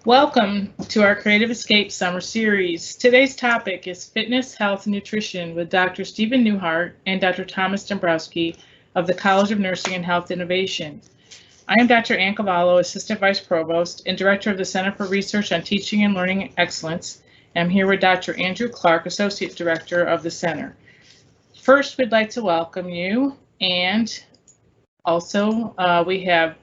Welcome to our Creative Escape Summer Series. Today's topic is Fitness, Health, and Nutrition with Dr. Stephen Newhart and Dr. Thomas Dombrowsky of the College of Nursing and Health Innovation. I am Dr. Ann Cavallo, Assistant Vice Provost and Director of the Center for Research on Teaching and Learning Excellence. I'm here with Dr. Andrew Clark, Associate Director of the Center. First, we'd like to welcome you, and also we have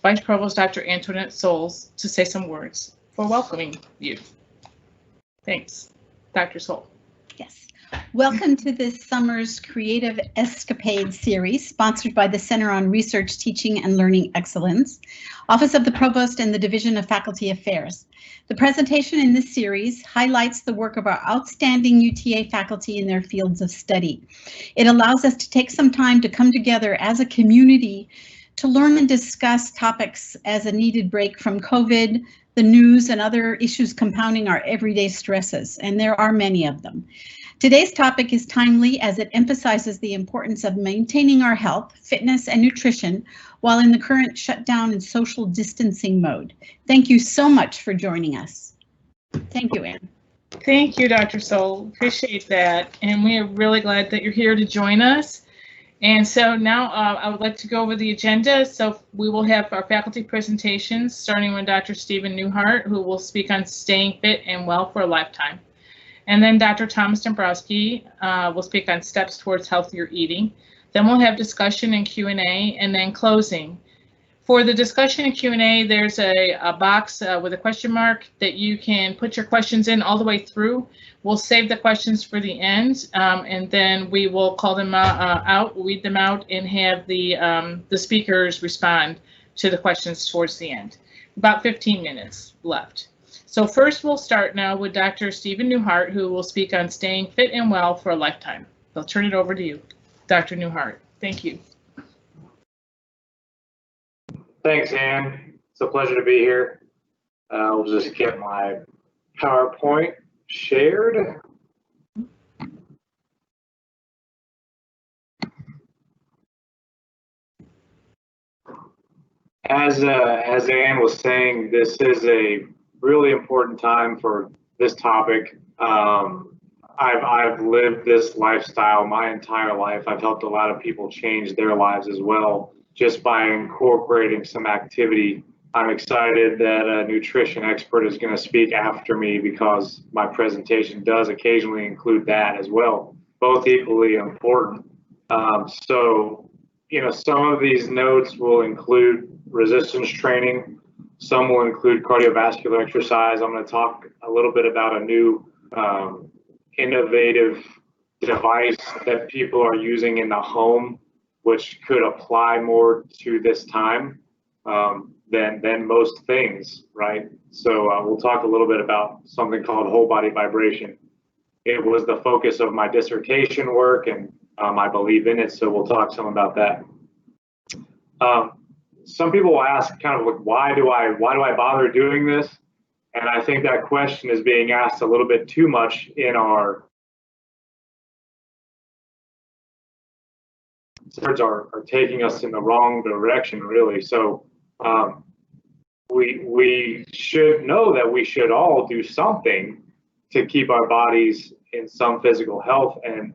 Vice Provost Dr. Antoinette Souls to say some words for welcoming you. Thanks. Dr. Soul. Yes. Welcome to this summer's Creative Escapade series, sponsored by the Center on Research, Teaching, and Learning Excellence, Office of the Provost and the Division of Faculty Affairs. The presentation in this series highlights the work of our outstanding UTA faculty in their fields of study. It allows us to take some time to come together as a community to learn and discuss topics as a needed break from COVID, the news, and other issues compounding our everyday stresses, and there are many of them. Today's topic is timely as it emphasizes the importance of maintaining our health, fitness, and nutrition while in the current shutdown and social distancing mode. Thank you so much for joining us. Thank you, Anne. Thank you, Dr. Soul. Appreciate that, and we are really glad that you're here to join us. And so now I would like to go over the agenda. So we will have our faculty presentations, starting with Dr. Stephen Newhart, who will speak on staying fit and well for a lifetime. And then Dr. Thomas Dombrowsky will speak on steps towards healthier eating. Then we'll have discussion and Q&A, and then closing. For the discussion and Q&A, there's a box with a question mark that you can put your questions in all the way through. We'll save the questions for the end, and then we will call them out, read them out, and have the speakers respond to the questions towards the end. About 15 minutes left. So first we'll start now with Dr. Stephen Newhart, who will speak on staying fit and well for a lifetime. I'll turn it over to you, Dr. Newhart. Thank you. Thanks, Ann. It's a pleasure to be here. I'll just get my PowerPoint shared. As Ann was saying, this is a really important time for this topic. I've lived this lifestyle my entire life. I've helped a lot of people change their lives as well, just by incorporating some activity. I'm excited that a nutrition expert is going to speak after me because my presentation does occasionally include that as well, both equally important. So, some of these notes will include resistance training. Some will include cardiovascular exercise. I'm going to talk a little bit about a new innovative device that people are using in the home, which could apply more to this time than most things, right? So we'll talk a little bit about something called whole body vibration. It was the focus of my dissertation work, and I believe in it, so we'll talk some about that. Some people will ask kind of like, why do I bother doing this? And I think that question is being asked a little bit too much in our are taking us in the wrong direction, really. So we should know that we should all do something to keep our bodies in some physical health. And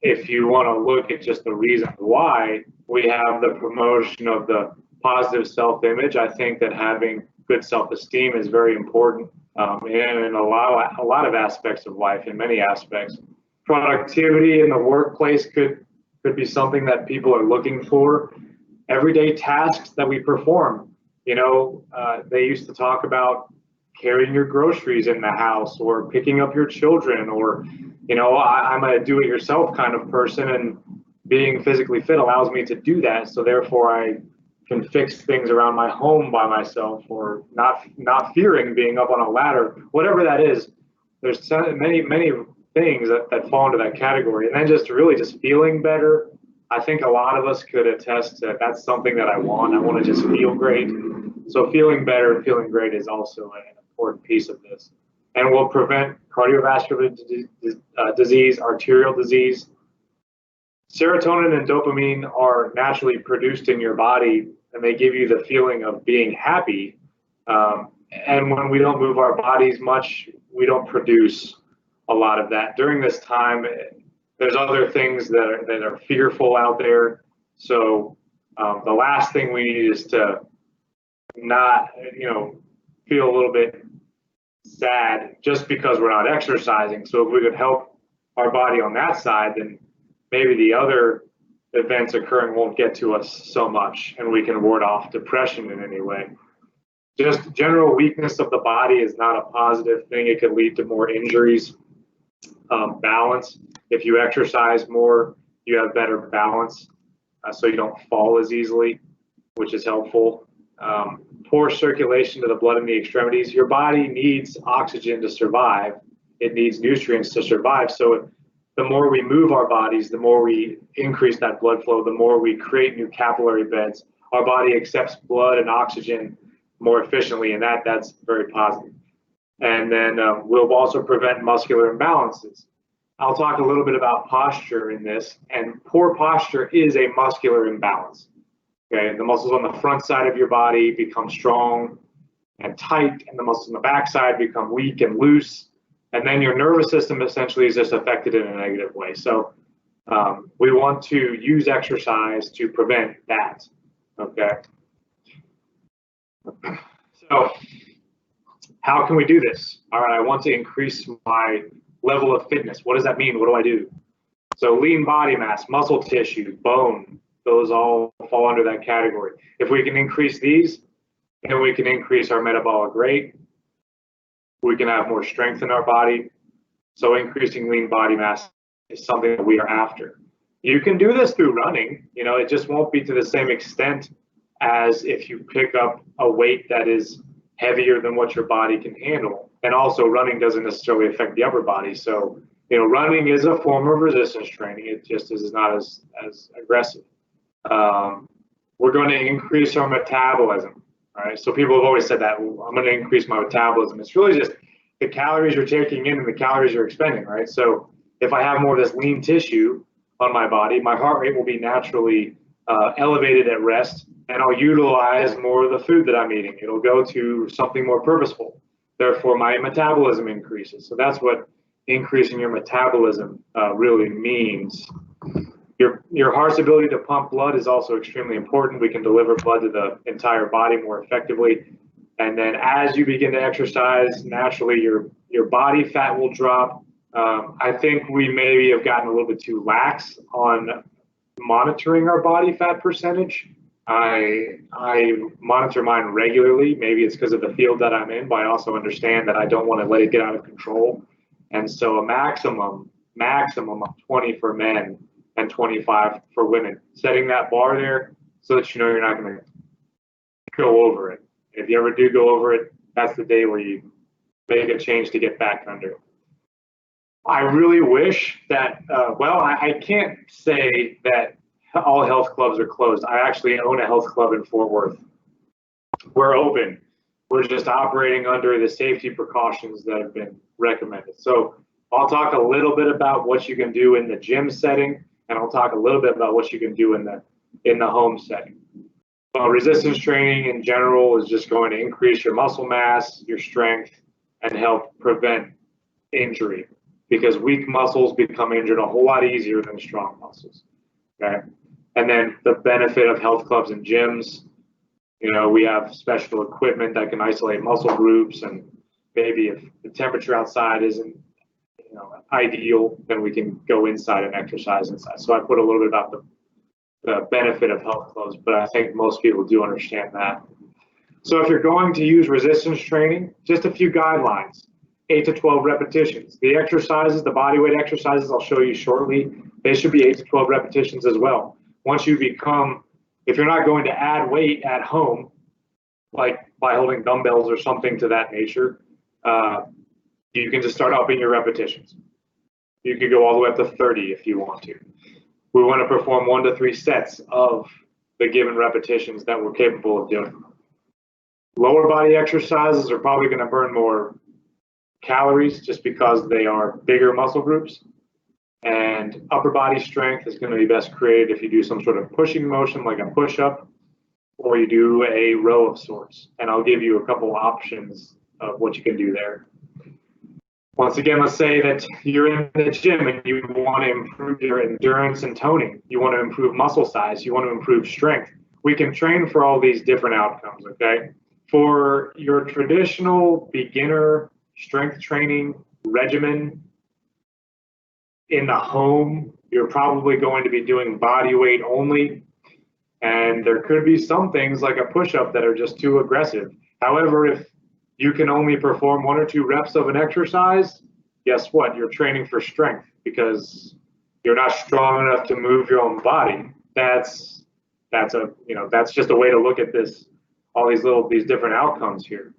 if you want to look at just the reason why, we have the promotion of the positive self-image. I think that having good self-esteem is very important in a lot of aspects of life, in many aspects. Productivity in the workplace could be something that people are looking for. Everyday tasks that we perform. They used to talk about carrying your groceries in the house or picking up your children, or, I'm a do-it-yourself kind of person, and being physically fit allows me to do that. So therefore I can fix things around my home by myself, or not fearing being up on a ladder, whatever that is. There's many things that fall into that category. And then just feeling better. I think a lot of us could attest to that's something that I want. I want to just feel great. So feeling better and feeling great is also an important piece of this. And will prevent cardiovascular disease, arterial disease. Serotonin and dopamine are naturally produced in your body, and they give you the feeling of being happy. And when we don't move our bodies much, we don't produce a lot of that. During this time, there's other things that are fearful out there. So the last thing we need is to not, feel a little bit sad just because we're not exercising. So if we could help our body on that side, then maybe the other events occurring won't get to us so much, and we can ward off depression in any way. Just general weakness of the body is not a positive thing. It could lead to more injuries. Balance. If you exercise more, you have better balance, so you don't fall as easily, which is helpful. Poor circulation to the blood in the extremities. Your body needs oxygen to survive. It needs nutrients to survive. So the more we move our bodies, the more we increase that blood flow, the more we create new capillary beds. Our body accepts blood and oxygen more efficiently, and that's very positive. And then we'll also prevent muscular imbalances. I'll talk a little bit about posture in this, and poor posture is a muscular imbalance. Okay, the muscles on the front side of your body become strong and tight, and the muscles on the back side become weak and loose, and then your nervous system essentially is just affected in a negative way. So we want to use exercise to prevent that. Okay. So how can we do this? All right, I want to increase my level of fitness. What does that mean? What do I do? So lean body mass, muscle tissue, bone, those all fall under that category. If we can increase these, then we can increase our metabolic rate. We can have more strength in our body. So increasing lean body mass is something that we are after. You can do this through running. It just won't be to the same extent as if you pick up a weight that is heavier than what your body can handle. And also running doesn't necessarily affect the upper body. So, running is a form of resistance training. It just is not as aggressive. We're going to increase our metabolism. All right. So people have always said that, well, I'm going to increase my metabolism. It's really just the calories you're taking in and the calories you're expending, right? So if I have more of this lean tissue on my body, my heart rate will be naturally elevated at rest, and I'll utilize more of the food that I'm eating. It'll go to something more purposeful. Therefore, my metabolism increases. So that's what increasing your metabolism really means. Your heart's ability to pump blood is also extremely important. We can deliver blood to the entire body more effectively. And then as you begin to exercise, naturally your body fat will drop. I think we maybe have gotten a little bit too lax on monitoring our body fat percentage. I monitor mine regularly. Maybe it's because of the field that I'm in, but I also understand that I don't want to let it get out of control. And so a maximum of 20 for men and 25 for women. Setting that bar there so that you're not going to go over it. If you ever do go over it, that's the day where you make a change to get back under it. I really wish that, I can't say that all health clubs are closed. I actually own a health club in Fort Worth. We're open. We're just operating under the safety precautions that have been recommended. So I'll talk a little bit about what you can do in the gym setting, and I'll talk a little bit about what you can do in the home setting. Resistance training in general is just going to increase your muscle mass, your strength, and help prevent injury, because weak muscles become injured a whole lot easier than strong muscles. Okay. And then the benefit of health clubs and gyms, we have special equipment that can isolate muscle groups, and maybe if the temperature outside isn't ideal, then we can go inside and exercise inside. So I put a little bit about the benefit of health clubs, but I think most people do understand that. So if you're going to use resistance training, just a few guidelines: 8 to 12 repetitions. The exercises, the body weight exercises I'll show you shortly, they should be 8 to 12 repetitions as well. Once you become, if you're not going to add weight at home, like by holding dumbbells or something to that nature, you can just start upping your repetitions. You could go all the way up to 30 if you want to. We want to perform 1 to 3 sets of the given repetitions that we're capable of doing. Lower body exercises are probably going to burn more calories just because they are bigger muscle groups, and upper body strength is going to be best created if you do some sort of pushing motion like a push-up, or you do a row of sorts. And I'll give you a couple options of what you can do there. Once again, let's say that you're in the gym and you want to improve your endurance and toning. You want to improve muscle size. You want to improve strength. We can train for all these different outcomes, okay? For your traditional beginner strength training regimen in the home, you're probably going to be doing body weight only. And there could be some things like a push-up that are just too aggressive. However, if you can only perform 1 or 2 reps of an exercise, guess what? You're training for strength because you're not strong enough to move your own body. That's just a way to look at this, all these different outcomes here.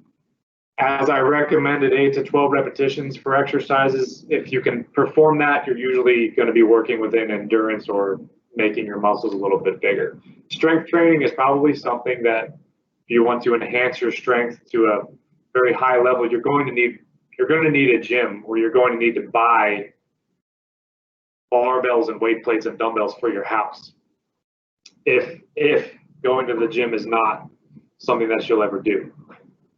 As I recommended 8 to 12 repetitions for exercises, if you can perform that, you're usually going to be working within endurance or making your muscles a little bit bigger. Strength training is probably something that if you want to enhance your strength to a very high level, you're going to need a gym, or you're going to need to buy barbells and weight plates and dumbbells for your house. If going to the gym is not something that you'll ever do.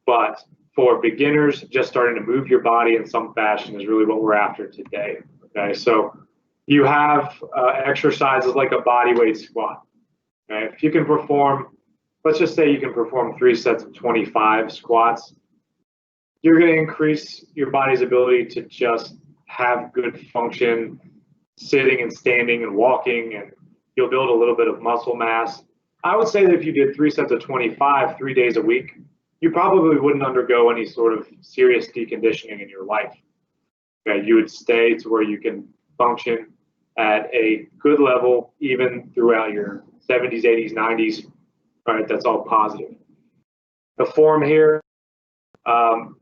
But for beginners, just starting to move your body in some fashion is really what we're after today. Okay, so you have exercises like a body weight squat. Okay? If you can perform, let's just say you can perform 3 sets of 25 squats, you're going to increase your body's ability to just have good function, sitting and standing and walking, and you'll build a little bit of muscle mass. I would say that if you did 3 sets of 25, 3 days a week, you probably wouldn't undergo any sort of serious deconditioning in your life. Okay, you would stay to where you can function at a good level, even throughout your 70s, 80s, 90s. All right, that's all positive. The form here,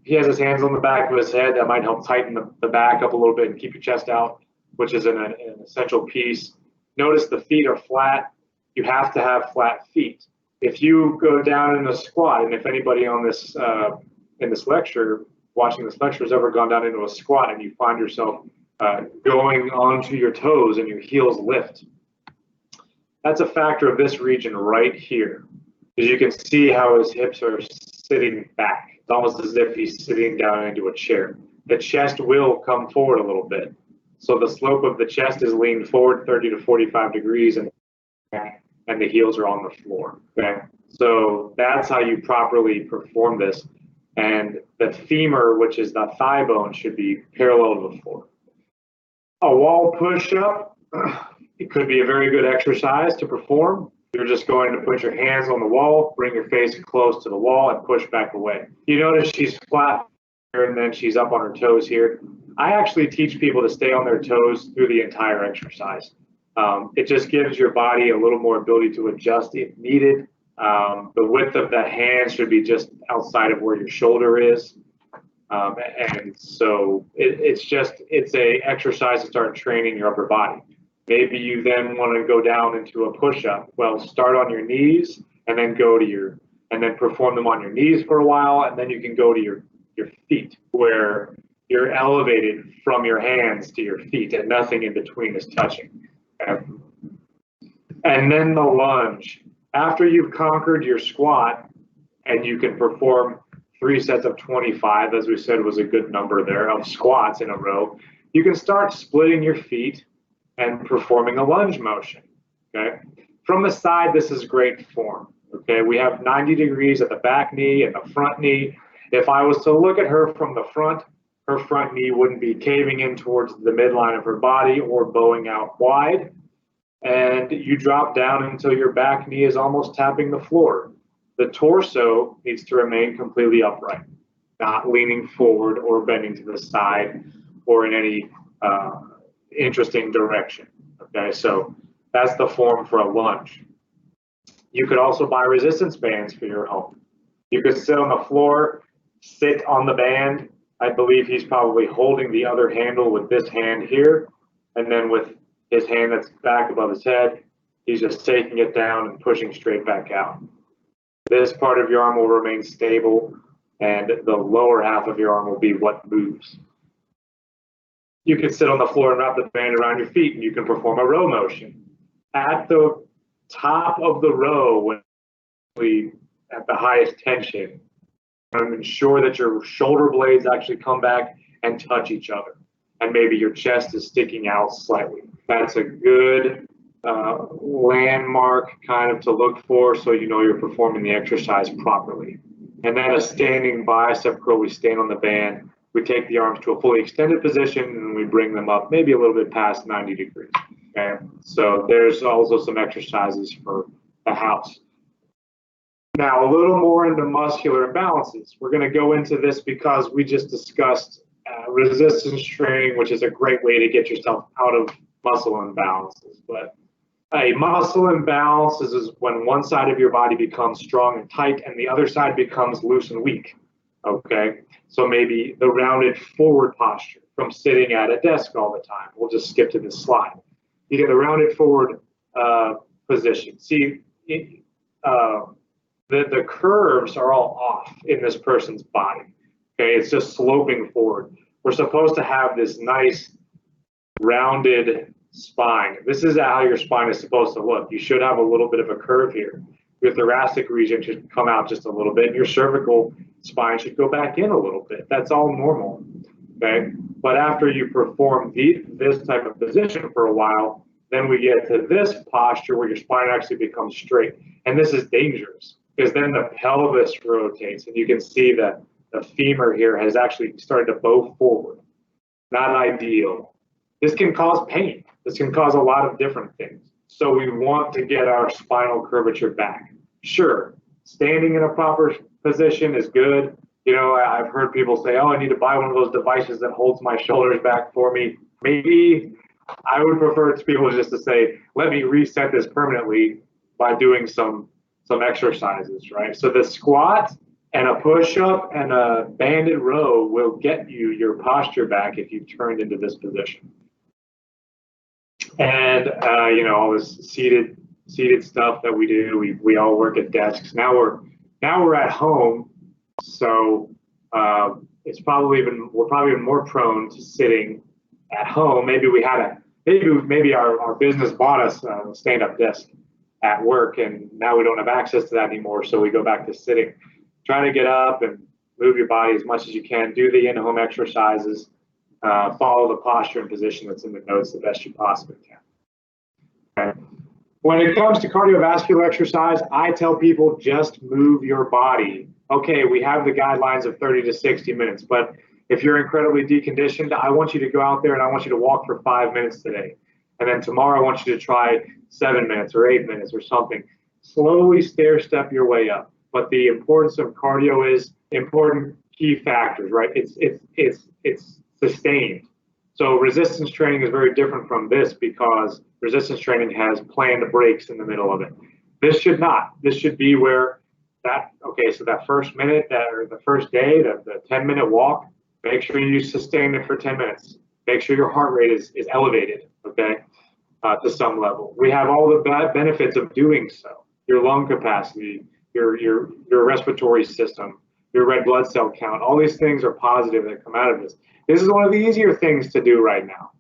he has his hands on the back of his head. That might help tighten the back up a little bit and keep your chest out, which is an essential piece. Notice the feet are flat. You have to have flat feet. If you go down in a squat, and if anybody on this in this lecture, watching this lecture, has ever gone down into a squat and you find yourself going onto your toes and your heels lift, that's a factor of this region right here. Because you can see how his hips are sitting back. It's almost as if he's sitting down into a chair. The chest will come forward a little bit. So the slope of the chest is leaned forward 30 to 45 degrees, and the heels are on the floor. Okay, so that's how you properly perform this. And the femur, which is the thigh bone, should be parallel to the floor. A wall push-up, it could be a very good exercise to perform. You're just going to put your hands on the wall, bring your face close to the wall, and push back away. You notice she's flat here, and then she's up on her toes here. I actually teach people to stay on their toes through the entire exercise. It just gives your body a little more ability to adjust if needed. The width of the hand should be just outside of where your shoulder is. And so it's a exercise to start training your upper body. Maybe you then want to go down into a push-up. Well, start on your knees and then and then perform them on your knees for a while, and then you can go to your feet, where you're elevated from your hands to your feet and nothing in between is touching. And then the lunge. After you've conquered your squat and you can perform 3 sets of 25, as we said was a good number there, of squats in a row, you can start splitting your feet and performing a lunge motion. Okay, from the side, this is great form. Okay, we have 90 degrees at the back knee and the front knee. If I was to look at her from the front, her front knee wouldn't be caving in towards the midline of her body or bowing out wide. And you drop down until your back knee is almost tapping the floor. The torso needs to remain completely upright, not leaning forward or bending to the side or in any interesting direction. Okay, so that's the form for a lunge. You could also buy resistance bands for your home. You could sit on the floor, sit on the band. I believe he's probably holding the other handle with this hand here, and then with his hand that's back above his head, he's just taking it down and pushing straight back out. This part of your arm will remain stable, and the lower half of your arm will be what moves. You can sit on the floor and wrap the band around your feet, and you can perform a row motion. At the top of the row, when actually at the highest tension. Ensure that your shoulder blades actually come back and touch each other. And maybe your chest is sticking out slightly. That's a good landmark kind of to look for, so you know you're performing the exercise properly. And then a standing bicep curl, we stand on the band, we take the arms to a fully extended position, and we bring them up maybe a little bit past 90 degrees. Okay, so there's also some exercises for the house. Now, a little more into muscular imbalances. We're going to go into this because we just discussed resistance training, which is a great way to get yourself out of muscle imbalances. But a muscle imbalance is when one side of your body becomes strong and tight and the other side becomes loose and weak. Okay, so maybe the rounded forward posture from sitting at a desk all the time. We'll just skip to this slide. You get the rounded forward position. See, the curves are all off in this person's body. Okay, it's just sloping forward. We're supposed to have this nice rounded spine. This is how your spine is supposed to look. You should have a little bit of a curve here. Your thoracic region should come out just a little bit, and your cervical spine should go back in a little bit. That's all normal. Okay, but after you perform this type of position for a while, then we get to this posture where your spine actually becomes straight. And this is dangerous because then the pelvis rotates, and you can see that the femur here has actually started to bow forward. Not ideal. This can cause pain. This can cause a lot of different things. So we want to get our spinal curvature back. Sure, standing in a proper position is good. You know, I've heard people say, oh, I need to buy one of those devices that holds my shoulders back for me. Maybe I would prefer to people just to say, let me reset this permanently by doing some exercises, right? So the squat and a push-up and a banded row will get you your posture back if you've turned into this position. And you know, all this seated stuff that we do, we all work at desks. Now we're at home, so it's probably we're probably even more prone to sitting at home. Maybe we had maybe our business bought us a stand-up desk at work, and now we don't have access to that anymore, so we go back to sitting. Try to get up and move your body as much as you can. Do the in-home exercises. Follow the posture and position that's in the notes the best you possibly can. Okay. When it comes to cardiovascular exercise, I tell people just move your body. Okay, we have the guidelines of 30 to 60 minutes, but if you're incredibly deconditioned, I want you to go out there and I want you to walk for 5 minutes today. And then tomorrow I want you to try 7 minutes or 8 minutes or something. Slowly stair step your way up. But the importance of cardio is important key factors, right? It's sustained. So resistance training is very different from this because resistance training has planned breaks in the middle of it. This should not. This should be where so that first minute or the first day, the 10-minute walk, make sure you sustain it for 10 minutes. Make sure your heart rate is elevated, okay, to some level. We have all the benefits of doing so. Your lung capacity, your respiratory system, your red blood cell count, all these things are positive that come out of this. This is one of the easier things to do right now,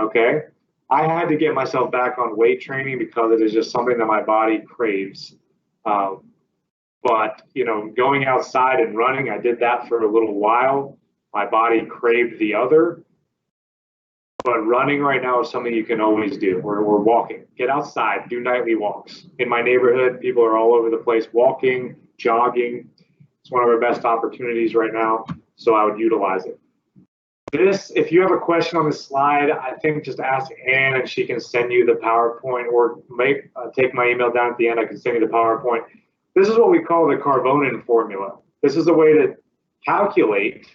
okay? I had to get myself back on weight training because it is just something that my body craves. But, you know, going outside and running, I did that for a little while. My body craved the other. But running right now is something you can always do, or walking. Get outside, do nightly walks. In my neighborhood, people are all over the place walking, jogging. It's one of our best opportunities right now, so I would utilize it. If you have a question on this slide, I think just ask Ann and she can send you the PowerPoint, or take my email down at the end. I can send you the PowerPoint. This is what we call the Carbonin formula. This is a way to calculate,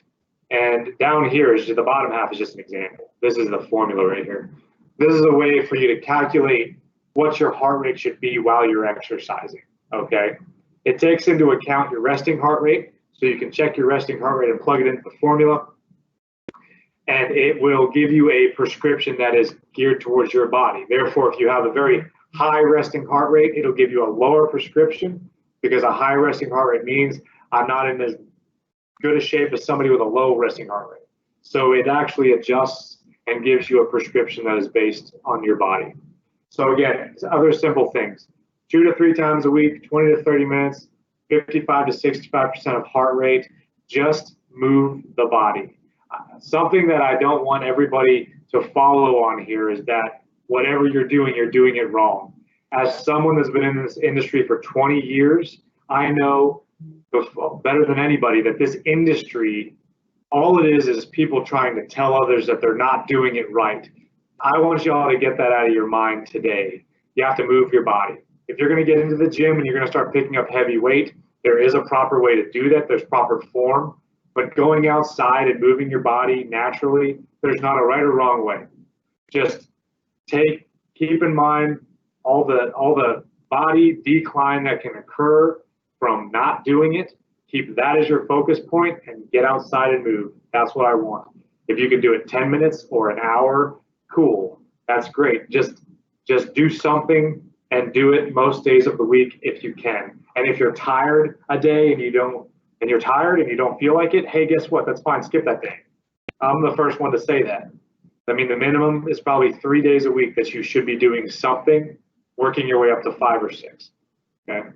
and down here is just the bottom half is just an example. This is the formula right here. This is a way for you to calculate what your heart rate should be while you're exercising, okay? It takes into account your resting heart rate, so you can check your resting heart rate and plug it into the formula. And it will give you a prescription that is geared towards your body. Therefore, if you have a very high resting heart rate, it'll give you a lower prescription, because a high resting heart rate means I'm not in as good a shape as somebody with a low resting heart rate. So it actually adjusts and gives you a prescription that is based on your body. So again, other simple things. 2 to 3 times a week, 20 to 30 minutes. 55 to 65% of heart rate. Just move the body. Something that I don't want everybody to follow on here is that whatever you're doing it wrong. As someone that's been in this industry for 20 years, I know better than anybody that this industry, all it is people trying to tell others that they're not doing it right. I want you all to get that out of your mind today. You have to move your body. If you're going to get into the gym and you're going to start picking up heavy weight, there is a proper way to do that. There's proper form. But going outside and moving your body naturally, there's not a right or wrong way. Just keep in mind all the body decline that can occur from not doing it. Keep that as your focus point and get outside and move. That's what I want. If you can do it 10 minutes or an hour, cool. That's great. Just do something and do it most days of the week if you can. And if you're tired a day and you're tired and you don't feel like it, hey, guess what? That's fine. Skip that day. I'm the first one to say that. I mean, the minimum is probably 3 days a week that you should be doing something, working your way up to 5 or 6. Okay.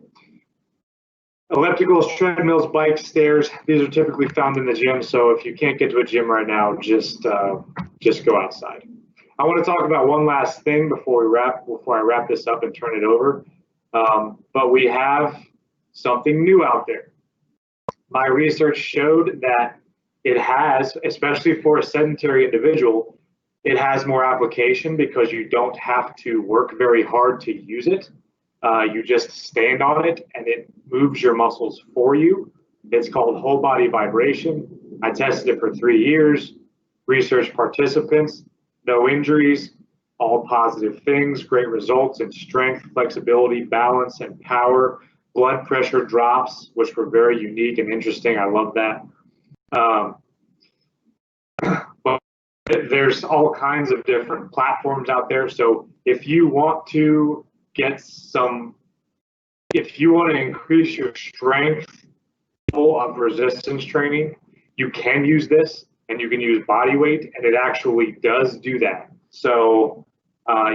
Ellipticals, treadmills, bikes, stairs, these are typically found in the gym. So if you can't get to a gym right now, just go outside. I want to talk about one last thing before I wrap this up and turn it over. But we have something new out there. My research showed that it has, especially for a sedentary individual, it has more application because you don't have to work very hard to use it. You just stand on it and it moves your muscles for you. It's called whole body vibration. I tested it for 3 years. Research participants, no injuries, all positive things, great results in strength, flexibility, balance, and power. Blood pressure drops, which were very unique and interesting. I love that. But there's all kinds of different platforms out there. So if you want to increase your strength of resistance training, you can use this, and you can use body weight, and it actually does do that. So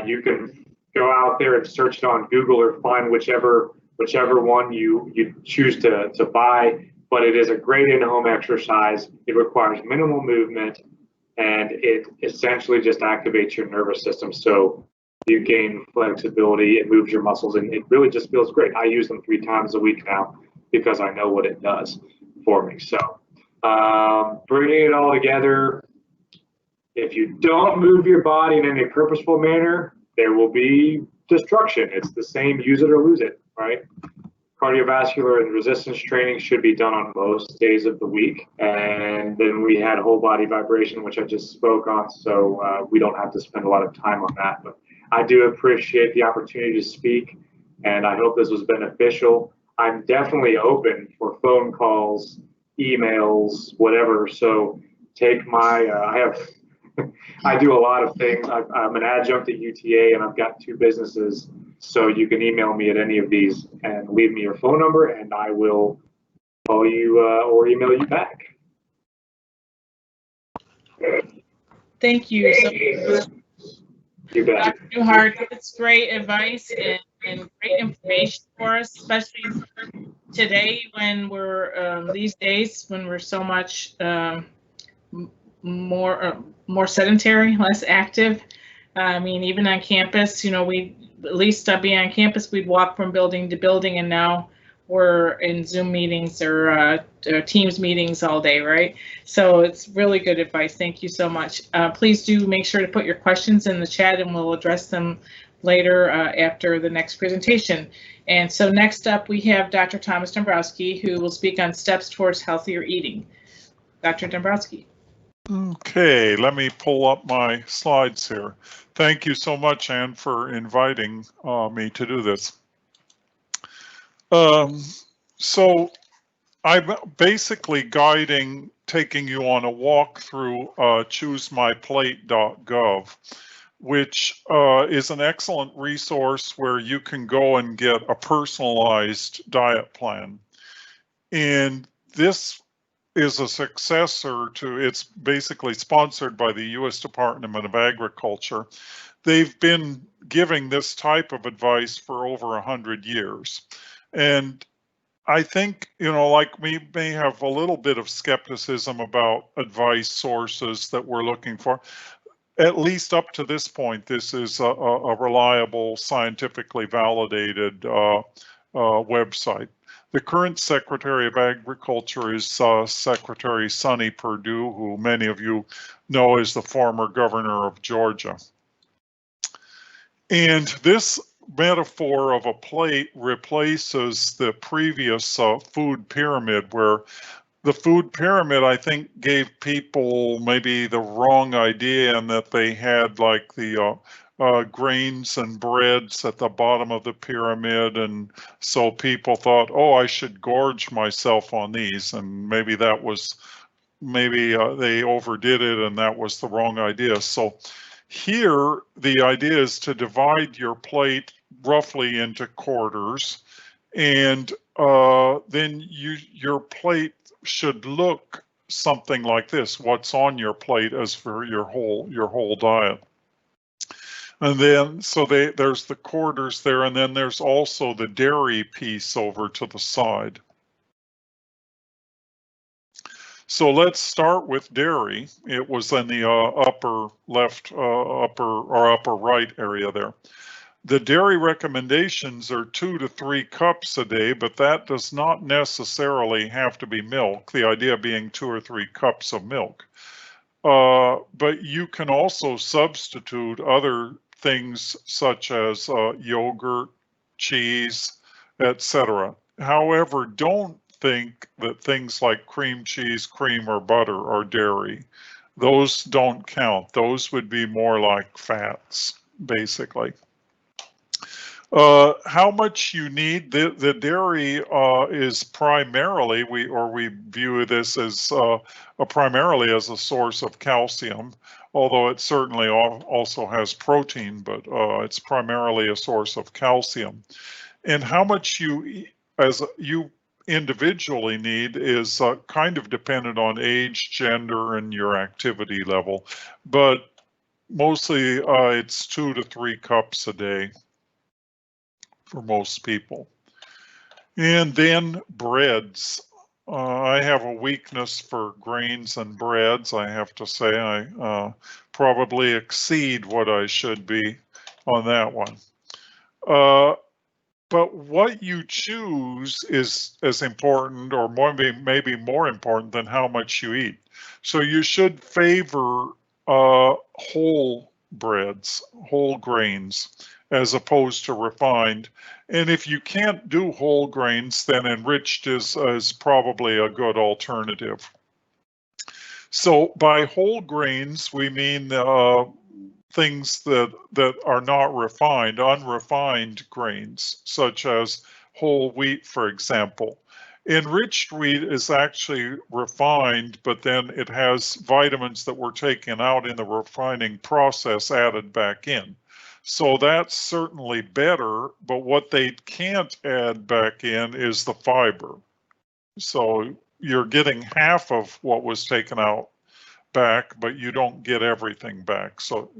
you can go out there and search it on Google or find whichever one you choose to buy, but it is a great in-home exercise. It requires minimal movement, and it essentially just activates your nervous system. So you gain flexibility, it moves your muscles, and it really just feels great. I use them 3 times a week now because I know what it does for me. So bringing it all together, if you don't move your body in any purposeful manner, there will be destruction. It's the same use it or lose it, right? Cardiovascular and resistance training should be done on most days of the week. And then we had whole body vibration, which I just spoke on, so we don't have to spend a lot of time on that. But I do appreciate the opportunity to speak, and I hope this was beneficial. I'm definitely open for phone calls, emails, whatever. So take my, I do a lot of things. I'm an adjunct at UTA, and I've got 2 businesses. So you can email me at any of these and leave me your phone number, and I will call you or email you back. Thank you. So, you bet. Dr. Newhart, it's great advice and great information for us, especially today when we're these days when we're so much more sedentary, less active. I mean, even on campus, you know, we at least be on campus, we'd walk from building to building, and now we're in Zoom meetings or Teams meetings all day, right? So it's really good advice. Thank you so much. Please do make sure to put your questions in the chat, and we'll address them later after the next presentation. And so next up, we have Dr. Thomas Dombrowsky, who will speak on steps towards healthier eating. Dr. Dombrowsky. Okay, let me pull up my slides here. Thank you so much, Anne, for inviting me to do this. So I'm basically taking you on a walk through choosemyplate.gov, which is an excellent resource where you can go and get a personalized diet plan. And this is a successor to, it's basically sponsored by the U.S. Department of Agriculture. They've been giving this type of advice for over 100 years. And I think, like we may have a little bit of skepticism about advice sources that we're looking for. At least up to this point, this is a reliable, scientifically validated website. The current Secretary of Agriculture is Secretary Sonny Perdue, who many of you know is the former governor of Georgia. And this metaphor of a plate replaces the previous food pyramid, where the food pyramid, I think, gave people maybe the wrong idea, and that they had like the grains and breads at the bottom of the pyramid, and so people thought, oh, I should gorge myself on these, and maybe that was, they overdid it and that was the wrong idea. So here the idea is to divide your plate roughly into quarters, and then your plate should look something like this. What's on your plate as for your whole diet. And then, so there's the quarters there, and then there's also the dairy piece over to the side. So let's start with dairy. It was in the upper left, upper right area there. The dairy recommendations are 2 to 3 cups a day, but that does not necessarily have to be milk. The idea being 2 or 3 cups of milk. But you can also substitute other things such as yogurt, cheese, etc. However, don't think that things like cream cheese, cream, or butter are dairy. Those don't count. Those would be more like fats, basically. How much you need, the dairy is primarily, we view this as primarily as a source of calcium, although it certainly also has protein, but it's primarily a source of calcium. And how much you individually need is kind of dependent on age, gender, and your activity level, but mostly it's 2 to 3 cups a day for most people. And then breads. I have a weakness for grains and breads. I have to say I probably exceed what I should be on that one. But what you choose is as important, or maybe more important, than how much you eat. So you should favor whole breads, whole grains, as opposed to refined. And if you can't do whole grains, then enriched is probably a good alternative. So by whole grains, we mean things that are not refined, unrefined grains, such as whole wheat, for example. Enriched wheat is actually refined, but then it has vitamins that were taken out in the refining process added back in. So that's certainly better, but what they can't add back in is the fiber. So you're getting half of what was taken out back, but you don't get everything back. So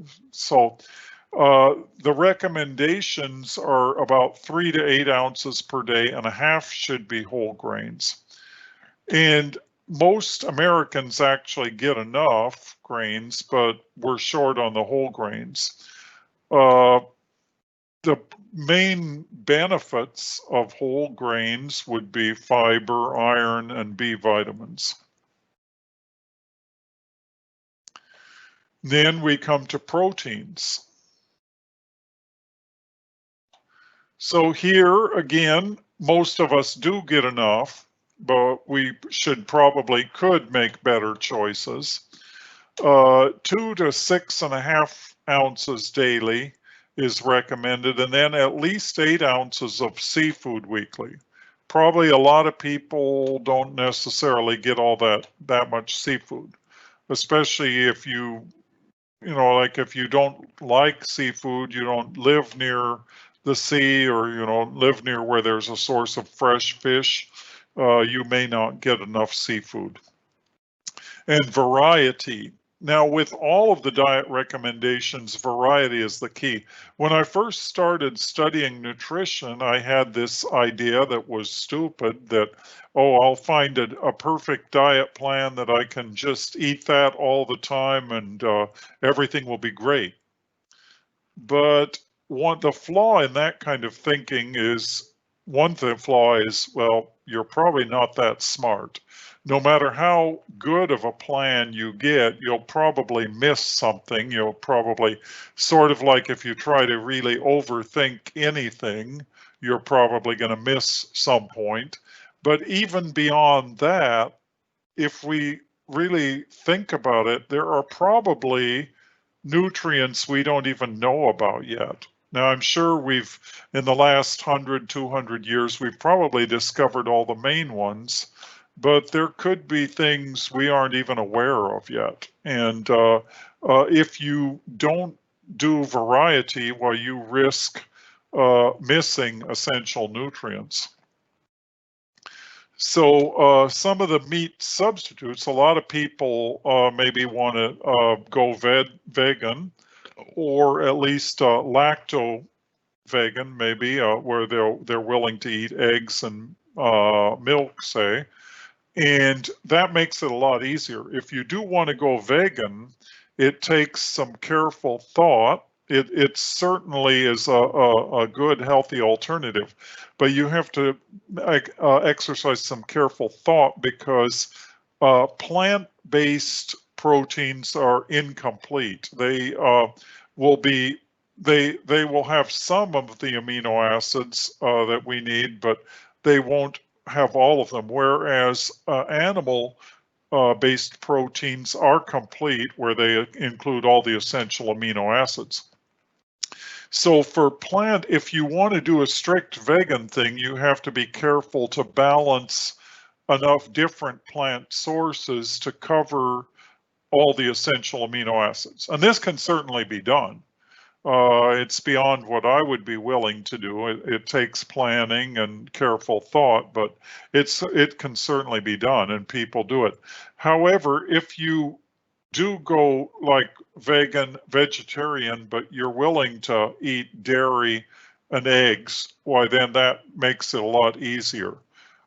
the recommendations are about 3 to 8 ounces per day, and a half should be whole grains. And most Americans actually get enough grains, but we're short on the whole grains. The main benefits of whole grains would be fiber, iron, and B vitamins. Then we come to proteins. So here again, most of us do get enough, but we could make better choices. 2 to 6.5 ounces daily is recommended, and then at least 8 ounces of seafood weekly. Probably a lot of people don't necessarily get all that much seafood, especially if like if you don't like seafood, you don't live near the sea, or live near where there's a source of fresh fish, you may not get enough seafood. And variety. Now, with all of the diet recommendations, variety is the key. When I first started studying nutrition, I had this idea that was stupid that, oh, I'll find a perfect diet plan that I can just eat that all the time and everything will be great. But the flaw in that kind of thinking is, well, you're probably not that smart. No matter how good of a plan you get, you'll probably miss something. You'll probably, sort of like if you try to really overthink anything, you're probably going to miss some point. But even beyond that, if we really think about it, there are probably nutrients we don't even know about yet. Now, I'm sure in the last 100, 200 years, we've probably discovered all the main ones, but there could be things we aren't even aware of yet. And if you don't do variety, well, you risk missing essential nutrients. So some of the meat substitutes, a lot of people maybe want to go vegan, or at least lacto vegan, maybe where they're willing to eat eggs and milk, say, and that makes it a lot easier. If you do want to go vegan, it takes some careful thought. It certainly is a good, healthy alternative, but you have to exercise some careful thought because plant-based proteins are incomplete. They will have some of the amino acids that we need, but they won't have all of them, whereas animal based proteins are complete, where they include all the essential amino acids. So for plant, if you want to do a strict vegan thing, you have to be careful to balance enough different plant sources to cover all the essential amino acids. And this can certainly be done. It's beyond what I would be willing to do. It takes planning and careful thought, but it can certainly be done, and people do it. However, if you do go like vegetarian, but you're willing to eat dairy and eggs, why then that makes it a lot easier,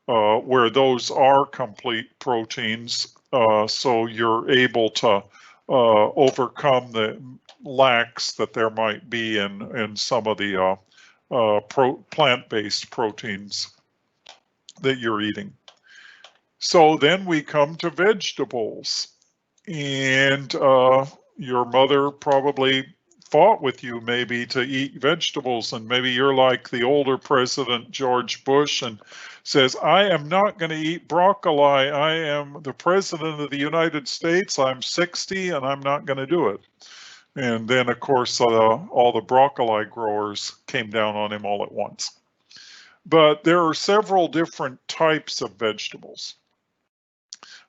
where those are complete proteins, so you're able to overcome the lacks that there might be in some of the plant-based proteins that you're eating. So then we come to vegetables, and your mother probably fought with you maybe to eat vegetables, and maybe you're like the older President George Bush and says, I am not going to eat broccoli. I am the President of the United States. I'm 60 and I'm not going to do it. And then, of course, all the broccoli growers came down on him all at once. But there are several different types of vegetables.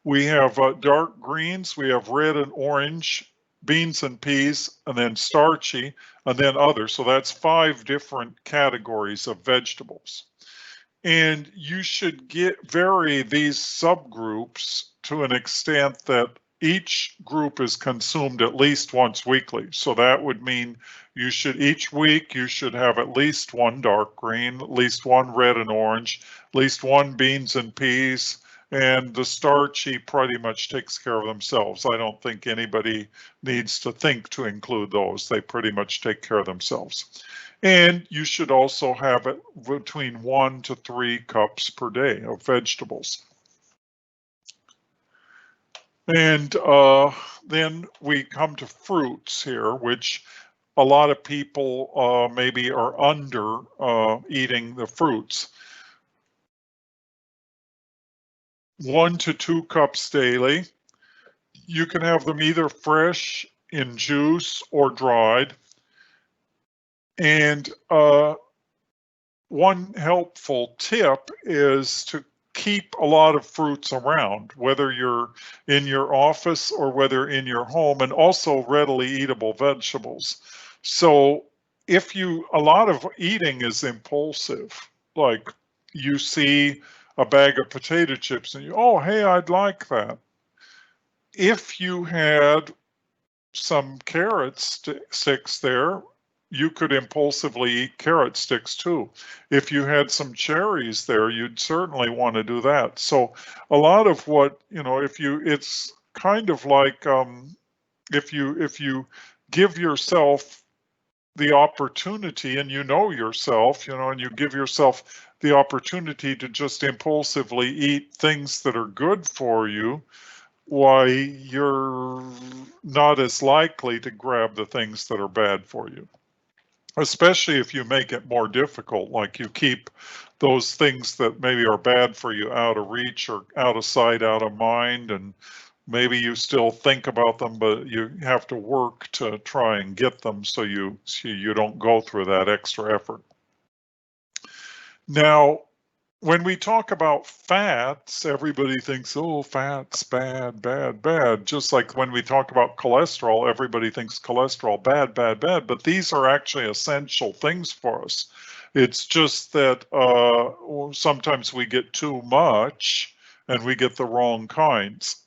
We have dark greens, we have red and orange, beans and peas, and then starchy, and then other. So that's 5 different categories of vegetables. And you should vary these subgroups to an extent that each group is consumed at least once weekly. So that would mean each week you should have at least 1 dark green, at least 1 red and orange, at least 1 beans and peas, and the starchy pretty much takes care of themselves. I don't think anybody needs to think to include those. They pretty much take care of themselves. And you should also have it between 1 to 3 cups per day of vegetables. And then we come to fruits here, which a lot of people maybe are under eating the fruits. 1 to 2 cups daily. You can have them either fresh in juice or dried. And one helpful tip is to keep a lot of fruits around, whether you're in your office or whether in your home, and also readily eatable vegetables. So a lot of eating is impulsive, like you see a bag of potato chips and oh, hey, I'd like that. If you had some carrot sticks there, you could impulsively eat carrot sticks too. If you had some cherries there, you'd certainly want to do that. So a lot of what, it's kind of like if you give yourself the opportunity, and yourself, and you give yourself the opportunity to just impulsively eat things that are good for you, why you're not as likely to grab the things that are bad for you. Especially if you make it more difficult, like you keep those things that maybe are bad for you out of reach or out of sight, out of mind, and maybe you still think about them, but you have to work to try and get them so you don't go through that extra effort. Now, when we talk about fats, everybody thinks, oh, fat's bad, bad, bad. Just like when we talk about cholesterol, everybody thinks cholesterol bad, bad, bad. But these are actually essential things for us. It's just that sometimes we get too much and we get the wrong kinds.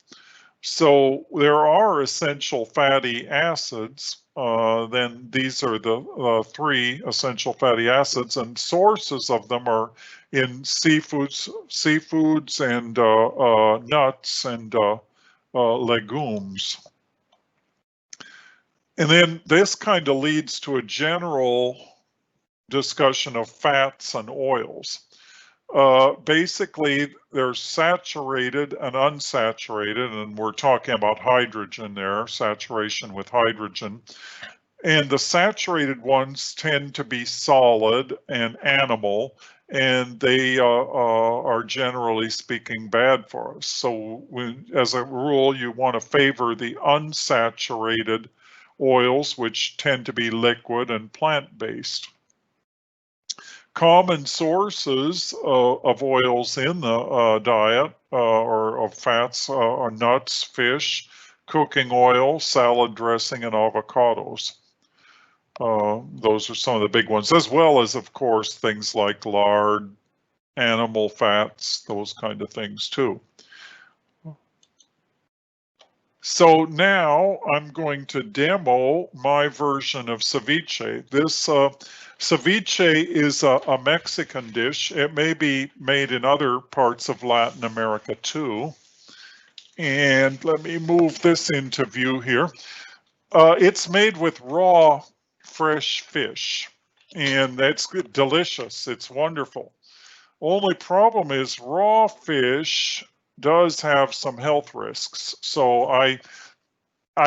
So there are essential fatty acids. Then these are the 3 essential fatty acids, and sources of them are in seafoods and nuts and legumes. And then this kind of leads to a general discussion of fats and oils. Basically, there's saturated and unsaturated, and we're talking about hydrogen there, saturation with hydrogen. And the saturated ones tend to be solid and animal, and they are generally speaking bad for us. So as a rule, you want to favor the unsaturated oils, which tend to be liquid and plant-based. Common sources of oils in the diet or of fats are nuts, fish, cooking oil, salad dressing, and avocados. Those are some of the big ones, as well as, of course, things like lard, animal fats, those kind of things too. So now I'm going to demo my version of ceviche. This ceviche is a Mexican dish. It may be made in other parts of Latin America too. And let me move this into view here. It's made with raw, fresh fish, and that's delicious. It's wonderful. Only problem is raw fish does have some health risks. So I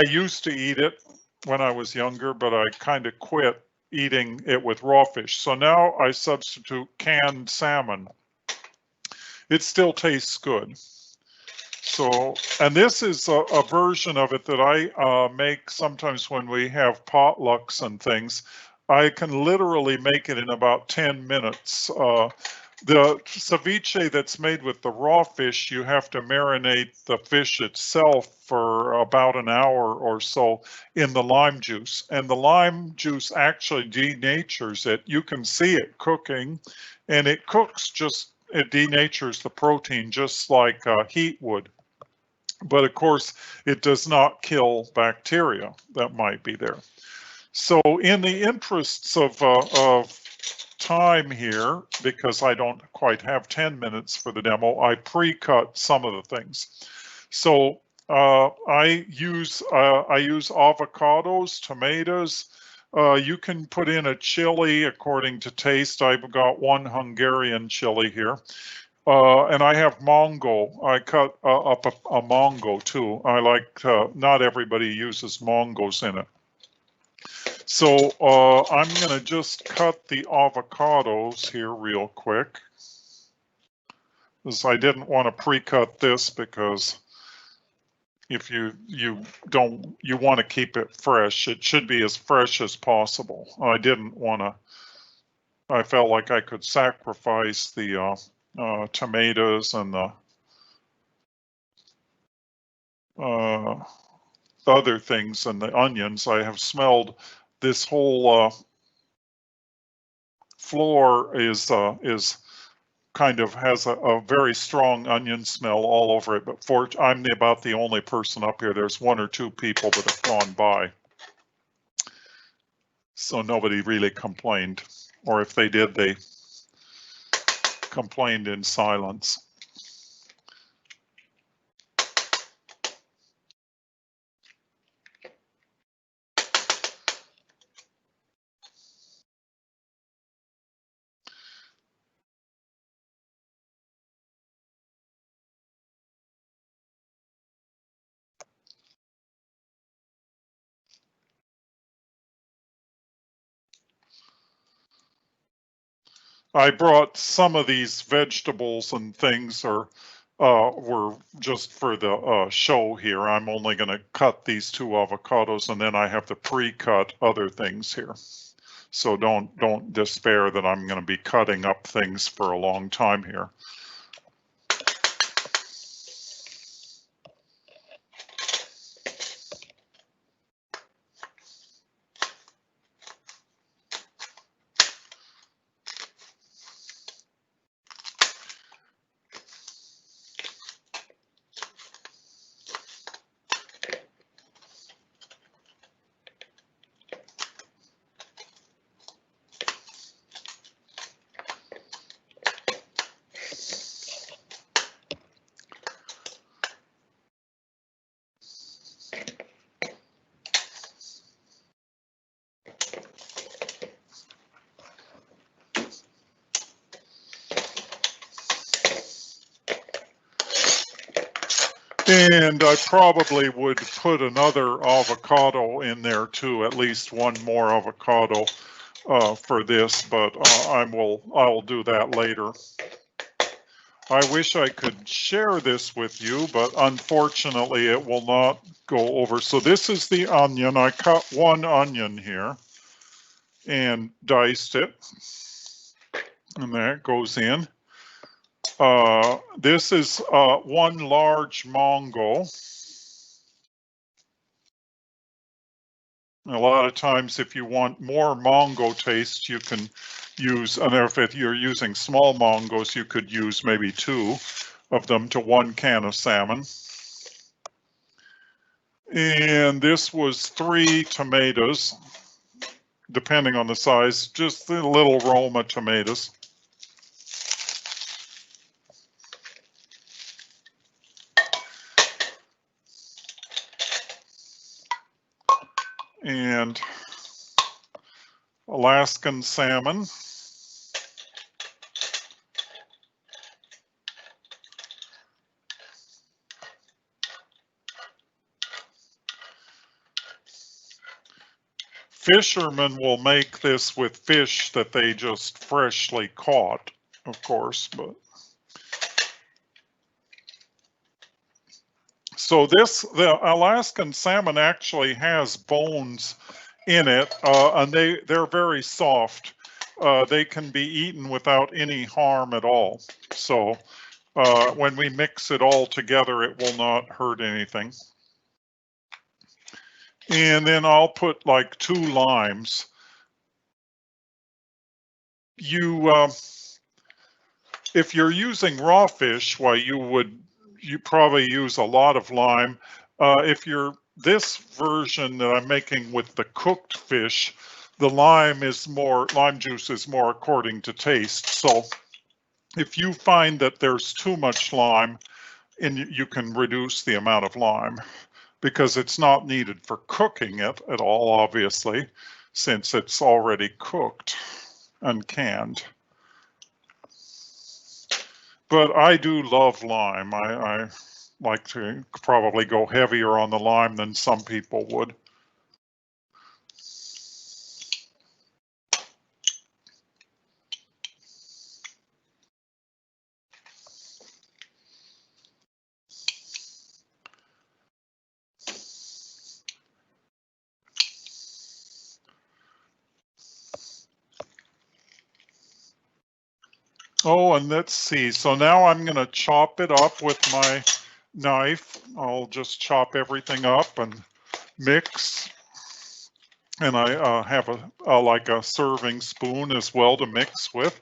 used to eat it when I was younger, but I kind of quit eating it with raw fish. So now I substitute canned salmon. It still tastes good. So, and this is a version of it that I make sometimes when we have potlucks and things. I can literally make it in about 10 minutes. The ceviche that's made with the raw fish, you have to marinate the fish itself for about an hour or so in the lime juice. And the lime juice actually denatures it. You can see it cooking, and it cooks it denatures the protein just like heat would. But of course, it does not kill bacteria that might be there. So in the interests of time here, because I don't quite have 10 minutes for the demo, I pre-cut some of the things. So I use avocados, tomatoes. You can put in a chili according to taste. I've got one Hungarian chili here. And I have mango. I cut up a mango too. I like, not everybody uses mangoes in it. So I'm going to just cut the avocados here real quick. Because I didn't want to pre-cut this because if you want to keep it fresh. It should be as fresh as possible. I didn't want to, I felt like I could sacrifice the tomatoes and the other things and the onions. I have smelled this whole floor is kind of has a very strong onion smell all over it, but I'm about the only person up here. There's one or two people that have gone by. So nobody really complained, or if they did, they complained in silence. I brought some of these vegetables and things were just for the show here. I'm only going to cut these 2 avocados, and then I have to pre-cut other things here. So don't despair that I'm going to be cutting up things for a long time here. And I probably would put another avocado in there too, at least one more avocado for this, but I'll do that later. I wish I could share this with you, but unfortunately it will not go over. So this is the onion. I cut 1 onion here and diced it, and that goes in. This is 1 large mango. A lot of times if you want more mango taste, you can use, and if you're using small mangoes, you could use maybe 2 of them to 1 can of salmon. And this was 3 tomatoes, depending on the size, just the little Roma tomatoes. And Alaskan salmon. Fishermen will make this with fish that they just freshly caught, of course, but. So the Alaskan salmon actually has bones in it, and they're very soft. They can be eaten without any harm at all. So when we mix it all together, it will not hurt anything. And then I'll put like 2 limes. If you're using raw fish, well, you probably use a lot of lime. This version that I'm making with the cooked fish, the lime juice is more according to taste. So if you find that there's too much lime, and you can reduce the amount of lime, because it's not needed for cooking it at all, obviously, since it's already cooked and canned. But I do love lime. I like to probably go heavier on the lime than some people would. Oh, and let's see. So now I'm going to chop it up with my knife. I'll just chop everything up and mix. And I have like a serving spoon as well to mix with.